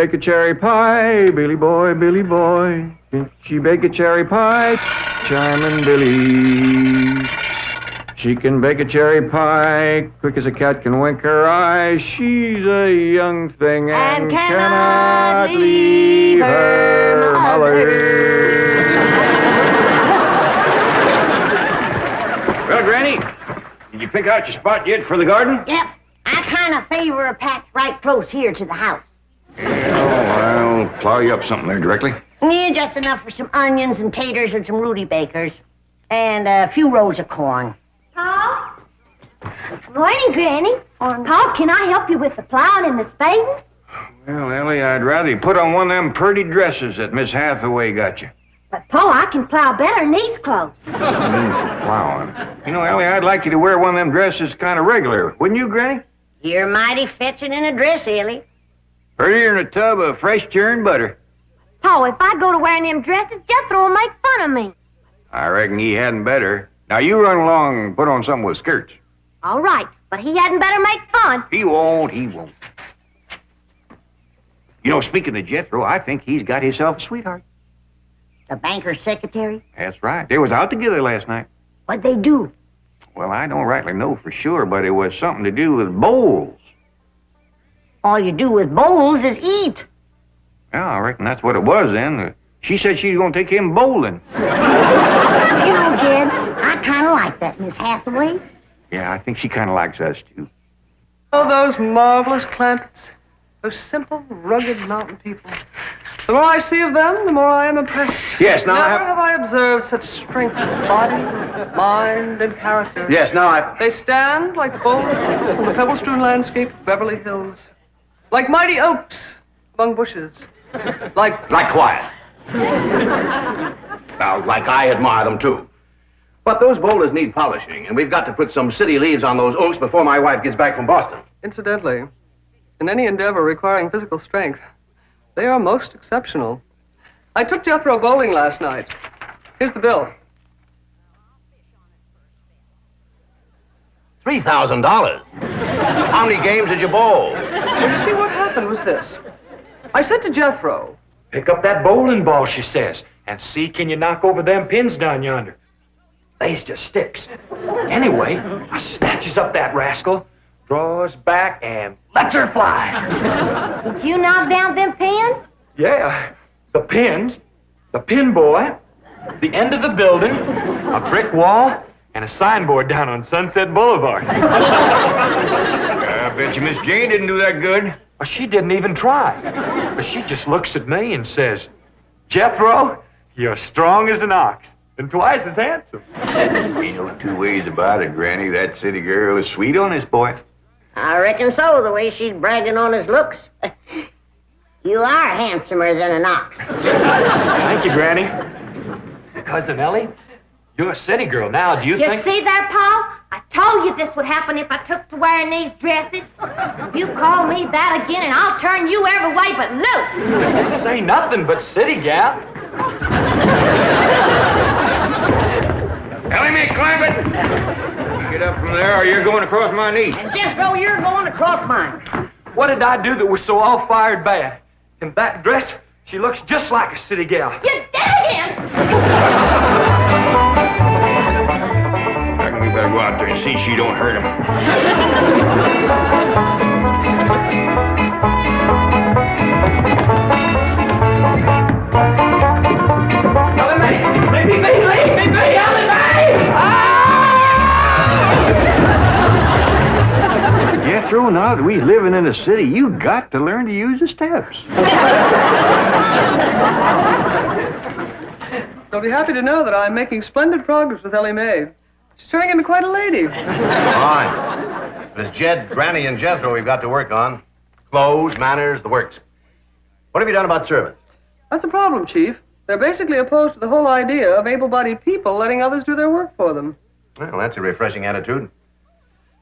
bake a cherry pie, Billy boy, Billy boy. Can she bake a cherry pie, Charming Billy? She can bake a cherry pie, quick as a cat can wink her eye. She's a young thing and cannot leave her mother. Well, Granny, did you pick out your spot yet for the garden? Yep. I kind of favor a patch right close here to the house. Yeah, I'll plow you up something there directly. Yeah, just enough for some onions and taters and some Rudy Bakers. And a few rows of corn. Paul? Morning, Granny. Paul, can I help you with the plowing and the spading? Well, Ellie, I'd rather you put on one of them pretty dresses that Miss Hathaway got you. But, Paul, I can plow better in these clothes. Means for plowing. You know, Ellie, I'd like you to wear one of them dresses kind of regular. Wouldn't you, Granny? You're mighty fetching in a dress, Ellie. Prettier than a tub of fresh churned butter. Paul, if I go to wearing them dresses, Jethro will make fun of me. I reckon he hadn't better. Now, you run along and put on something with skirts. All right, but he hadn't better make fun. He won't. You know, speaking of Jethro, I think he's got himself a sweetheart. The banker's secretary? That's right. They was out together last night. What'd they do? Well, I don't rightly know for sure, but it was something to do with bowls. All you do with bowls is eat. Yeah, I reckon that's what it was then. She said she was going to take him bowling. You know, Jed, I kind of like that Miss Hathaway. Yeah, I think she kind of likes us, too. Oh, those marvelous Clampets. Those simple, rugged mountain people. The more I see of them, the more I am impressed. Yes, now Never have I observed such strength of body, mind, and character. Yes, now They stand like bold hills on the pebble-strewn landscape of Beverly Hills. Like mighty oaks among bushes. Like quiet. Now, like I admire them, too. But those boulders need polishing, and we've got to put some city leaves on those oaks before my wife gets back from Boston. Incidentally, in any endeavor requiring physical strength, they are most exceptional. I took Jethro bowling last night. Here's the bill. $3,000. How many games did you bowl? Well, you see, what happened was this. I said to Jethro, Pick up that bowling ball, she says, and see can you knock over them pins down yonder. They's just sticks. Anyway, I snatches up that rascal, draws back, and lets her fly. Did you knock down them pins? Yeah, the pins, the pin boy, the end of the building, a brick wall, and a signboard down on Sunset Boulevard. I bet you Miss Jane didn't do that good. Well, she didn't even try. But she just looks at me and says, Jethro, you're strong as an ox and twice as handsome. Ain't no two ways about it, Granny. That city girl is sweet on this boy. I reckon so, the way she's bragging on his looks. You are handsomer than an ox. Thank you, Granny. Cousin Ellie, you're a city girl now. Do you You think... see there, Paul? I told you this would happen if I took to wearing these dresses. If you call me that again, and I'll turn you every way but loose. Say nothing but city gal. Ellie Mae, climb it! You get up from there or you're going across my knee. And Jethro, you're going across mine. What did I do that was so all-fired bad? In that dress, she looks just like a city gal. You did it again! I reckon we better go out there and see she don't hurt him. Ellie Mae! Maybe me, Ellie Mae! Jethro, now that we living in a city, you got to learn to use the steps. You'll be happy to know that I'm making splendid progress with Ellie Mae. She's turning into quite a lady. Fine. But it's Jed, Granny, and Jethro we've got to work on. Clothes, manners, the works. What have you done about servants? That's a problem, Chief. They're basically opposed to the whole idea of able-bodied people letting others do their work for them. Well, that's a refreshing attitude.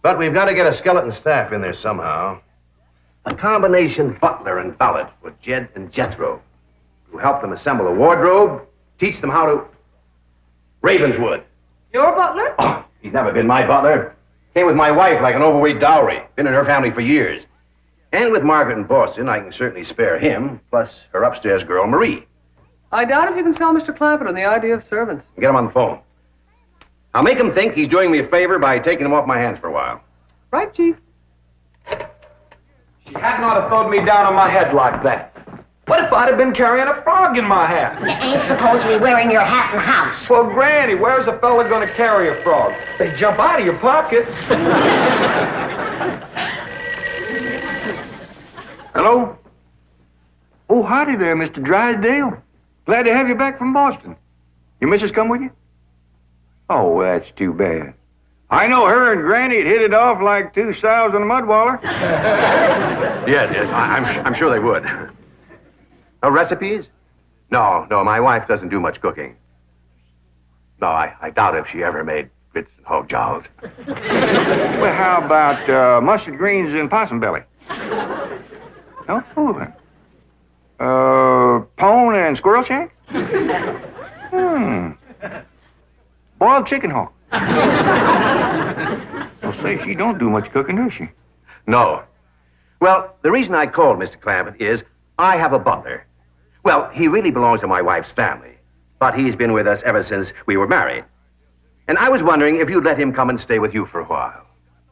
But we've got to get a skeleton staff in there somehow. A combination butler and valet for Jed and Jethro, who help them assemble a wardrobe, teach them how to... Ravenswood. Your butler? Oh, he's never been my butler. Came with my wife like an overweight dowry. Been in her family for years. And with Margaret in Boston, I can certainly spare him, plus her upstairs girl, Marie. I doubt if you can sell Mr. Clampett on the idea of servants. Get him on the phone. I'll make him think he's doing me a favor by taking him off my hands for a while. Right, Chief? She had not have thrown me down on my head like that. What if I'd have been carrying a frog in my hat? You ain't supposed to be wearing your hat in the house. Well, Granny, where's a fella gonna carry a frog? They jump out of your pockets. Hello? Oh, howdy there, Mr. Drysdale. Glad to have you back from Boston. Your missus come with you? Oh, that's too bad. I know her and Granny had hit it off like two sows in a mud waller. Yes, I'm sure they would. No recipes? No, my wife doesn't do much cooking. No, I doubt if she ever made grits and hog jowls. Well, how about mustard greens and possum belly? No? Pone and squirrel shank? Boiled chicken hawk. Well, say, she don't do much cooking, does she? No. Well, the reason I called Mr. Clampett is I have a butler. Well, he really belongs to my wife's family, but he's been with us ever since we were married. And I was wondering if you'd let him come and stay with you for a while.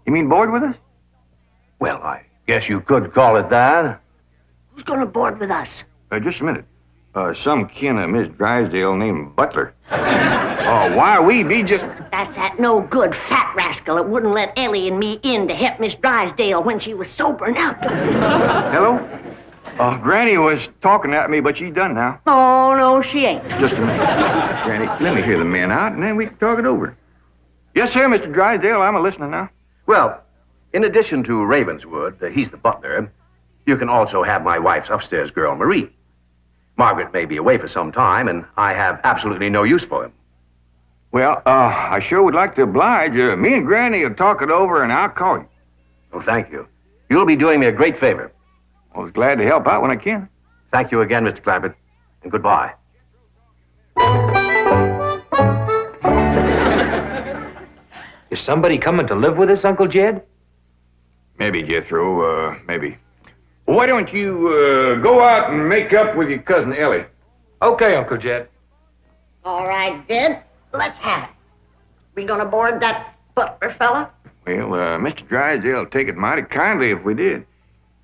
You mean board with us? Well, I guess you could call it that. Who's gonna board with us? Just a minute. Some kin of Miss Drysdale named Butler. Why we be just... That's that no good fat rascal that wouldn't let Ellie and me in to help Miss Drysdale when she was sobering out. Hello? Granny was talking at me, but she's done now. Oh, no, she ain't. Just a minute. Granny, let me hear the men out, and then we can talk it over. Yes, sir, Mr. Drysdale. I'm a-listening now. Well, in addition to Ravenswood, he's the butler, you can also have my wife's upstairs girl, Marie. Margaret may be away for some time, and I have absolutely no use for him. Well, I sure would like to oblige. Me and Granny will talk it over, and I'll call you. Oh, thank you. You'll be doing me a great favor. I was glad to help out when I can. Thank you again, Mr. Clampett, and goodbye. Is somebody coming to live with us, Uncle Jed? Maybe, Jethro, maybe. Why don't you go out and make up with your cousin Ellie? Okay, Uncle Jed. All right, Jed. Let's have it. We gonna board that butler fella? Well, Mr. Drysdale will take it mighty kindly if we did.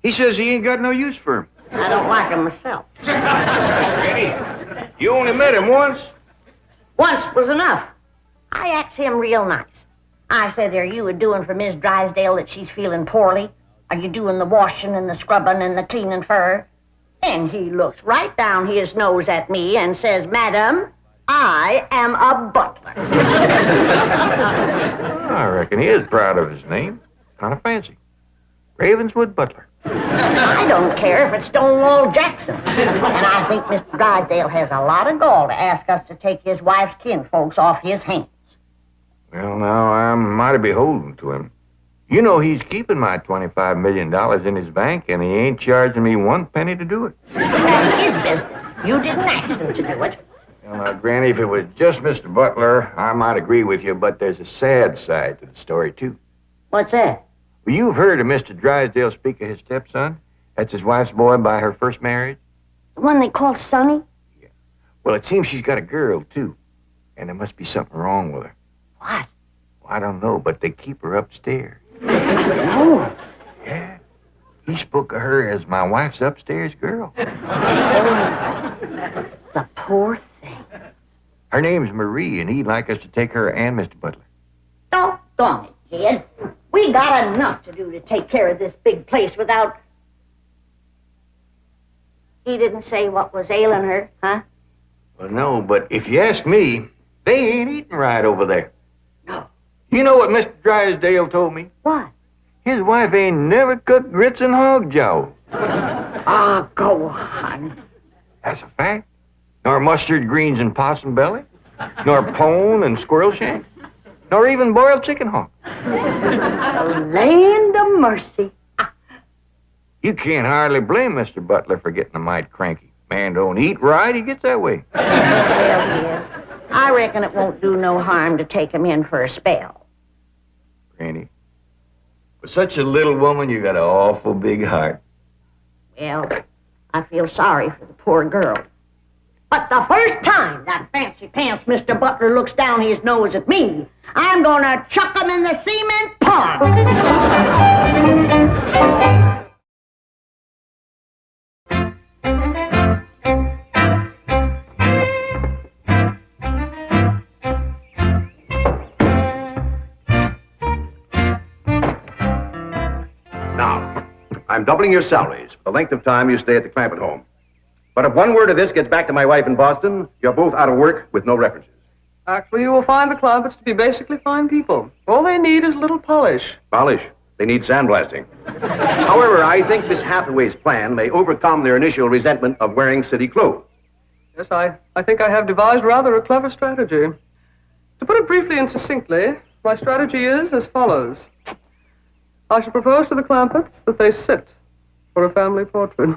He says he ain't got no use for him. I don't like him myself. Granny, you only met him once. Once was enough. I asked him real nice. I said, are you a-doing for Miss Drysdale that she's feeling poorly? Are you doing the washing and the scrubbing and the cleaning for her? And he looks right down his nose at me and says, Madam, I am a butler. I reckon he is proud of his name. Kind of fancy. Ravenswood Butler. I don't care if it's Stonewall Jackson. And I think Mr. Drysdale has a lot of gall to ask us to take his wife's kinfolks off his hands. Well, now, I'm mighty beholden to him. You know he's keeping my $25 million in his bank, and he ain't charging me 1 penny to do it. That's his business. You didn't ask him to do it. Well, now, Granny, if it was just Mr. Butler, I might agree with you, but there's a sad side to the story, too. What's that? Well, you've heard of Mr. Drysdale speak of his stepson. That's his wife's boy by her first marriage. The one they call Sonny? Yeah. Well, it seems she's got a girl, too. And there must be something wrong with her. What? Well, I don't know, but they keep her upstairs. Oh. Yeah. He spoke of her as my wife's upstairs girl. The poor thing. Her name's Marie, and he'd like us to take her and Mr. Butler. Doggone it, kid. We got enough to do to take care of this big place without... He didn't say what was ailing her, huh? Well, no, but if you ask me, they ain't eating right over there. No. You know what Mr. Drysdale told me? What? His wife ain't never cooked grits and hog jowl. Ah, go on. That's a fact. Nor mustard greens and possum belly. Nor pone and squirrel shank. Nor even boiled chicken hawk. Land of mercy. You can't hardly blame Mr. Butler for getting a mite cranky. Man don't eat right, he gets that way. Well, dear, I reckon it won't do no harm to take him in for a spell. Granny, for such a little woman, you got an awful big heart. Well, I feel sorry for the poor girl. But the first time that fancy pants Mr. Butler looks down his nose at me, I'm gonna chuck him in the cement pond. Now, I'm doubling your salaries for the length of time you stay at the Clampett home. But if one word of this gets back to my wife in Boston, you're both out of work with no references. Actually, you will find the Clampetts to be basically fine people. All they need is a little polish. Polish. They need sandblasting. However, I think Miss Hathaway's plan may overcome their initial resentment of wearing city clothes. Yes, I think I have devised rather a clever strategy. To put it briefly and succinctly, my strategy is as follows. I shall propose to the Clampetts that they sit for a family portrait.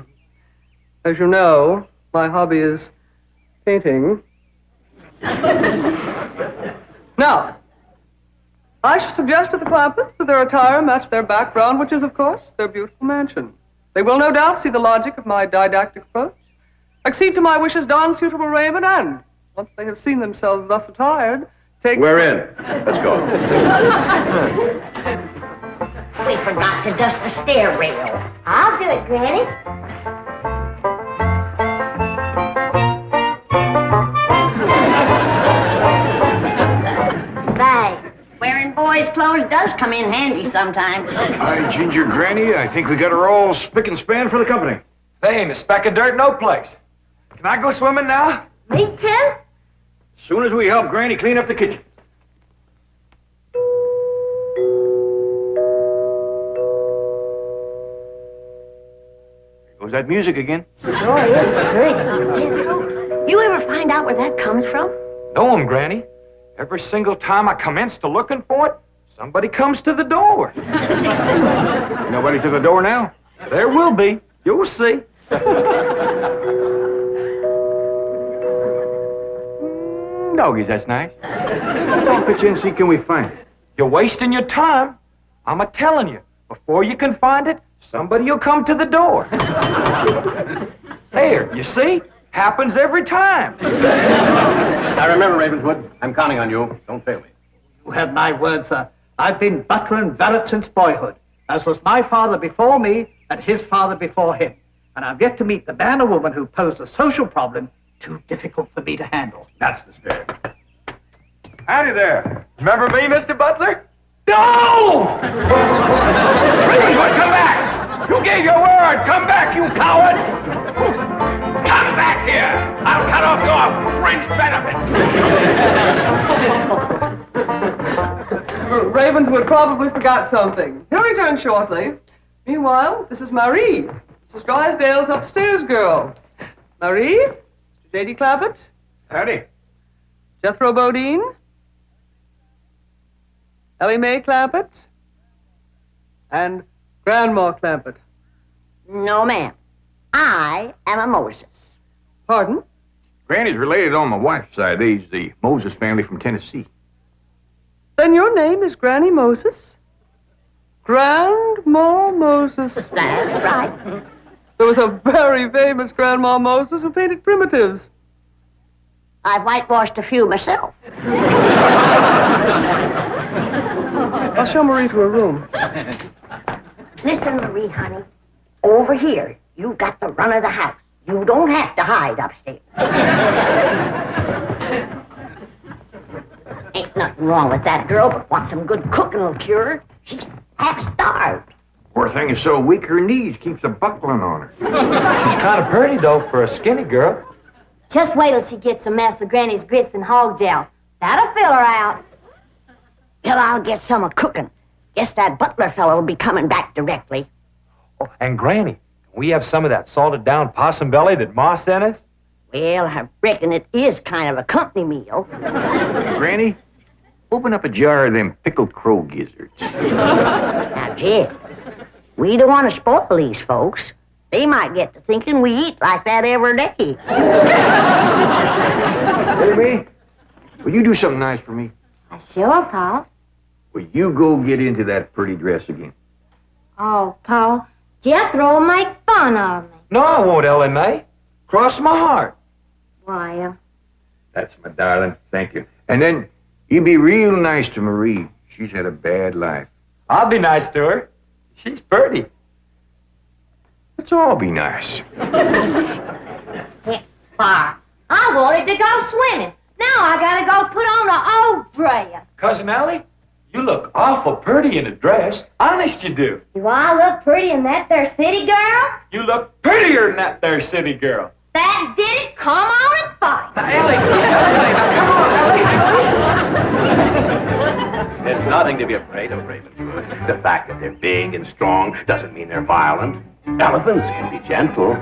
As you know, my hobby is painting. Now, I shall suggest to the Clampetts that their attire match their background, which is, of course, their beautiful mansion. They will no doubt see the logic of my didactic approach, accede to my wishes, don suitable raiment, and, once they have seen themselves thus attired, take... We're in. Let's go. We forgot to dust the stair rail. I'll do it, Granny. Wearing boys' clothes does come in handy sometimes. Hi, Ginger Granny. I think we got her all spick and span for the company. They ain't a speck of dirt no place. Can I go swimming now? Me too? As soon as we help Granny clean up the kitchen. There goes that music again. Sure is pretty. You ever find out where that comes from? Know 'em, Granny. Every single time I commence to looking for it, somebody comes to the door. Nobody to the door now? There will be. You'll see. Doggies, that's nice. I'll pitch in and see can we find it. You're wasting your time. I'm a-telling you, before you can find it, somebody will come to the door. There, you see? Happens every time. Now remember, Ravenswood, I'm counting on you. Don't fail me. You have my word, sir. I've been butler and valet since boyhood, as was my father before me and his father before him. And I've yet to meet the man or woman who posed a social problem too difficult for me to handle. That's the spirit. Howdy there. Remember me, Mr. Butler? No! Ravenswood, come back! You gave your word! Come back, you coward! Come back here! I'll cut off your fringe benefits! Ravenswood probably forgot something. He'll return shortly. Meanwhile, this is Marie, Mrs. Drysdale's upstairs girl. Marie, J.D. Clampett, Howdy. Jethro Bodine, Ellie Mae Clampett, and Grandma Clampett. No, ma'am. I am a Moses. Pardon? Granny's related on my wife's side. They's the Moses family from Tennessee. Then your name is Granny Moses? Grandma Moses. That's right. There was a very famous Grandma Moses who painted primitives. I've whitewashed a few myself. I'll show Marie to her room. Listen, Marie, honey. Over here, you've got the run of the house. You don't have to hide upstairs. Ain't nothing wrong with that girl, but want some good cooking will cure her. She's half starved. Poor thing is so weak her knees keeps a buckling on her. She's kind of pretty, though, for a skinny girl. Just wait till she gets a mess of Granny's grits and hog gels. That'll fill her out. Till I'll get some of cooking. Guess that butler fellow will be coming back directly. Oh, and Granny, can we have some of that salted down possum belly that Ma sent us? Well, I reckon it is kind of a company meal. Granny, open up a jar of them pickled crow gizzards. Now, Jed, we don't want to spoil these folks. They might get to thinking we eat like that every day. Baby, will you do something nice for me? Sure, Paul. Will you go get into that pretty dress again? Oh, Paul, Jethro'll make fun of me. No, I won't, Ellie Mae. Cross my heart. Why, That's my darling. Thank you. And then you be real nice to Marie. She's had a bad life. I'll be nice to her. She's pretty. Let's all be nice. heck, far. I wanted to go swimming. Now I gotta go put on an old dress. Cousin Ellie, you look awful pretty in a dress. Honest you do. Do I look pretty in that there city girl? You look prettier than that there city girl. That did it. Come on and fight. Now, Ellie, come on, Ellie. There's nothing to be afraid of, Ravenwood. The fact that they're big and strong doesn't mean they're violent. Elephants can be gentle.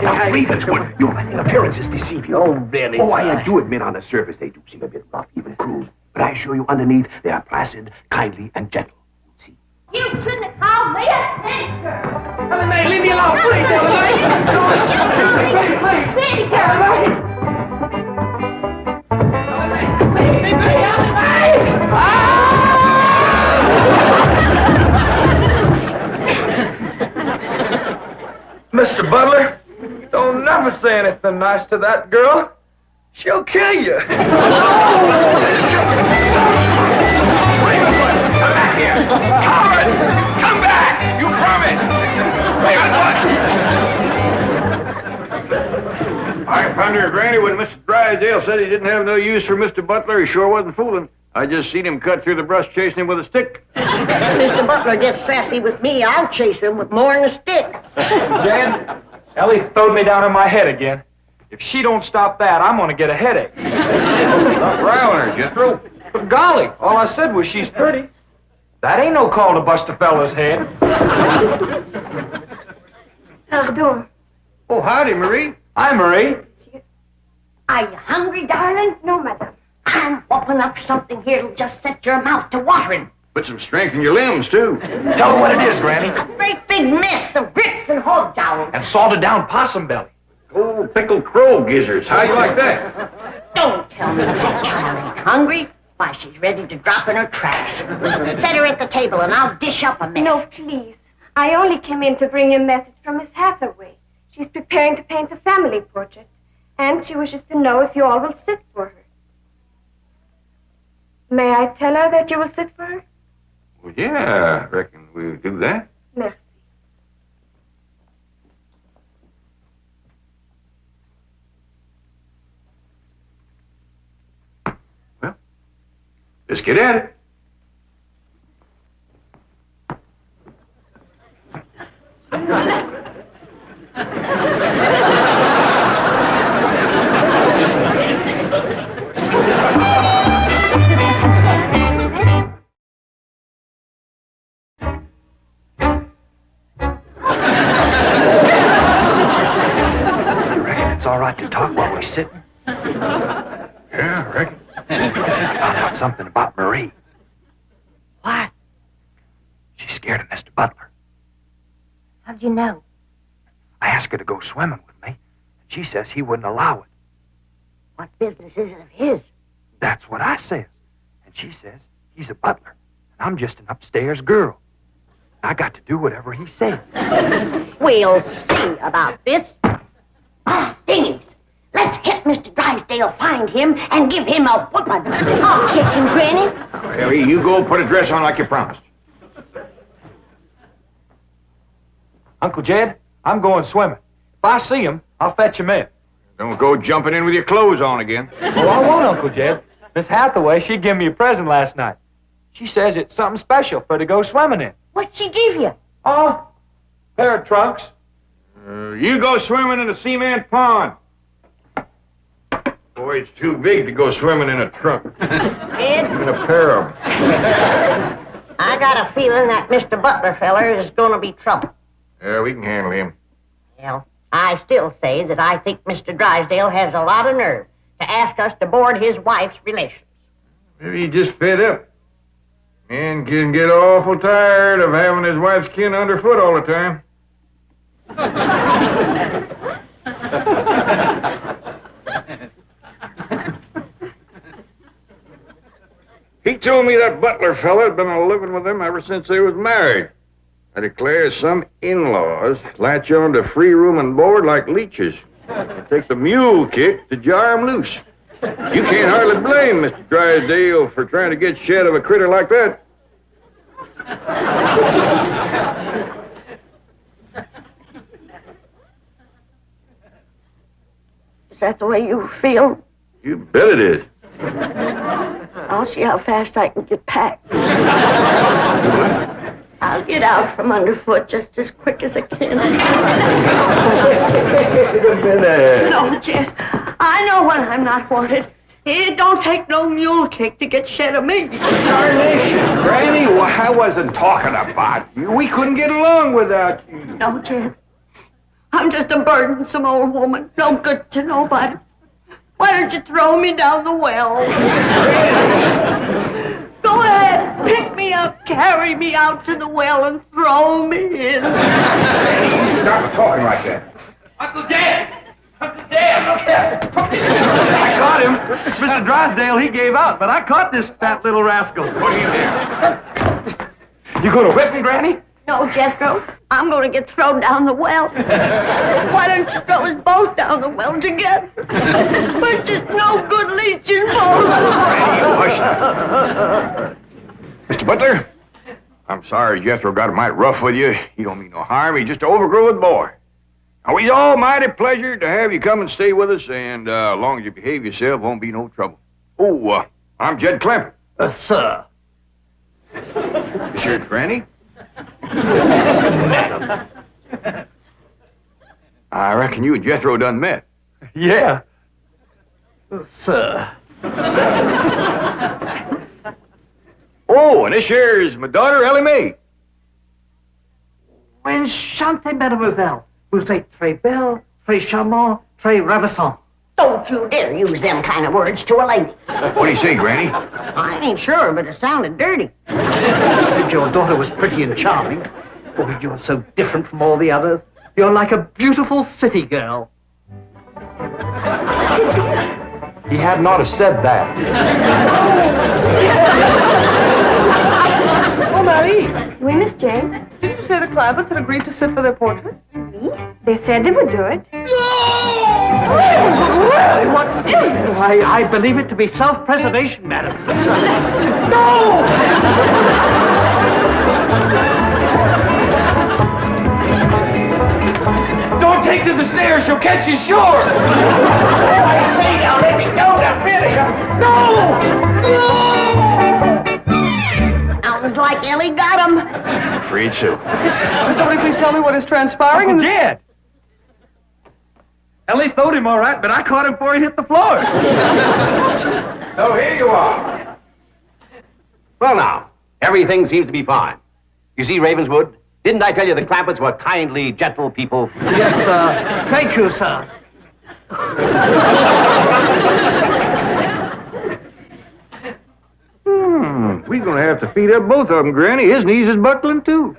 Now, Ravenswood, your appearances deceive you. Oh, really, Oh, sir? I do admit on the surface they do seem a bit rough, even cruel. But I assure you underneath they are placid, kindly, and gentle. See? You shouldn't have called me a city girl. Ellie Mae, leave me alone, please, Ellie Mae. Please, city girl. Mr. Butler, don't never say anything nice to that girl. She'll kill you. Ravenwood, come back here. Coward! Come back! You promised! Ravenwood! I found her granny when Mr. Drysdale said he didn't have no use for Mr. Butler. He sure wasn't fooling. I just seen him cut through the brush chasing him with a stick. If Mr. Butler gets sassy with me, I'll chase him with more than a stick. Jan, Ellie throwed me down on my head again. If she don't stop that, I'm gonna get a headache. Stop riling her, Jethro. But golly, all I said was she's pretty. That ain't no call to bust a fella's head. Pardon. Oh, howdy, Marie. Hi, Marie. Are you hungry, darling? No, madame. I'm whooping up something here that'll just set your mouth to watering. Put some strength in your limbs, too. Tell her what it is, Granny. A great big mess of grits and hog jowls. And salted down possum belly. Oh, pickled crow gizzards. How you like that? Don't tell me that child ain't hungry. Why, she's ready to drop in her tracks. Set her at the table and I'll dish up a mess. No, please. I only came in to bring you a message from Miss Hathaway. She's preparing to paint a family portrait, and she wishes to know if you all will sit for her. May I tell her that you will sit for her? Well, yeah, I reckon we'll do that. Merci. Let's get at it. It's all right to talk while we're sitting. Yeah, I reckon. Found out something about Marie. What? She's scared of Mr. Butler. How'd you know? I asked her to go swimming with me, and she says he wouldn't allow it. What business is it of his? That's what I says. And she says he's a butler, and I'm just an upstairs girl. I got to do whatever he said. We'll see about this. Ah, dingies. Let's hit Mr. Drysdale, find him, and give him a whooping. I'll catch him, Granny. Harry, you go put a dress on like you promised. Uncle Jed, I'm going swimming. If I see him, I'll fetch him in. Don't go jumping in with your clothes on again. Oh, I won't, Uncle Jed. Miss Hathaway, she gave me a present last night. She says it's something special for her to go swimming in. What'd she give you? Oh, pair of trunks. You go swimming in the cement pond. Boy, it's too big to go swimming in a trunk. Ed, In a pair of 'em. I got a feeling that Mr. Butler feller is going to be trouble. Yeah, we can handle him. Well, I still say that I think Mr. Drysdale has a lot of nerve to ask us to board his wife's relations. Maybe he just fed up. Man can get awful tired of having his wife's kin underfoot all the time. told me that Butler fella had been living with them ever since they was married. I declare some in-laws latch on to free room and board like leeches. It takes a mule kick to jar 'em loose. You can't hardly blame Mr. Drysdale for trying to get shed of a critter like that. Is that the way you feel? You bet it is. I'll see how fast I can get packed. I'll get out from underfoot just as quick as I can. No, Jed. I know when I'm not wanted. It don't take no mule kick to get shed of me. Darnation, Granny, I wasn't talking about you. We couldn't get along without you. No, Jed. I'm just a burdensome old woman. No good to nobody. Why don't you throw me down the well? Go ahead, pick me up, carry me out to the well, and throw me in. Stop talking like that. Uncle Dan! Uncle Dan, look there! I caught him. Mr. Drysdale, he gave out, but I caught this fat little rascal. Put him there. You gonna whip him, Granny? No, Jethro. I'm going to get thrown down the well. Why don't you throw us both down the well together? We're just no good leeches, both. Mr. Butler, I'm sorry Jethro got mighty rough with you. He don't mean no harm. He's just an overgrown boy. Now, we's all mighty pleasure to have you come and stay with us, and as long as you behave yourself, won't be no trouble. Oh, I'm Jed Clamp. Sir. You sure it's Granny? I reckon you and Jethro done met. Yeah. Sir. Oh, and this here is my daughter, Ellie Mae. Enchantée, mademoiselle. Vous êtes très belle, très charmant, très ravissant. Don't you dare use them kind of words to a lady. What do you say, Granny? I ain't sure, but it sounded dirty. You said your daughter was pretty and charming. Oh, you're so different from all the others. You're like a beautiful city girl. He had not have said that. Oh, Marie, Oui, Miss Jane. didn't you say the Clampetts had agreed to sit for their portrait? Oui? They said they would do it. Really? What is this? I believe it to be self-preservation, madam. No! Don't take to the stairs, she'll catch you sure! I say now, let me go, now, really. No! Sounds like Ellie got him. Afraid so. Will somebody please tell me what is transpiring? Uncle Jed! Ellie throwed him all right, but I caught him before he hit the floor. So here you are. Well, now, everything seems to be fine. You see, Ravenswood, didn't I tell you the Clampetts were kindly, gentle people? Yes, sir. Thank you, sir. We're gonna have to feed up both of them, Granny. His knees is buckling, too.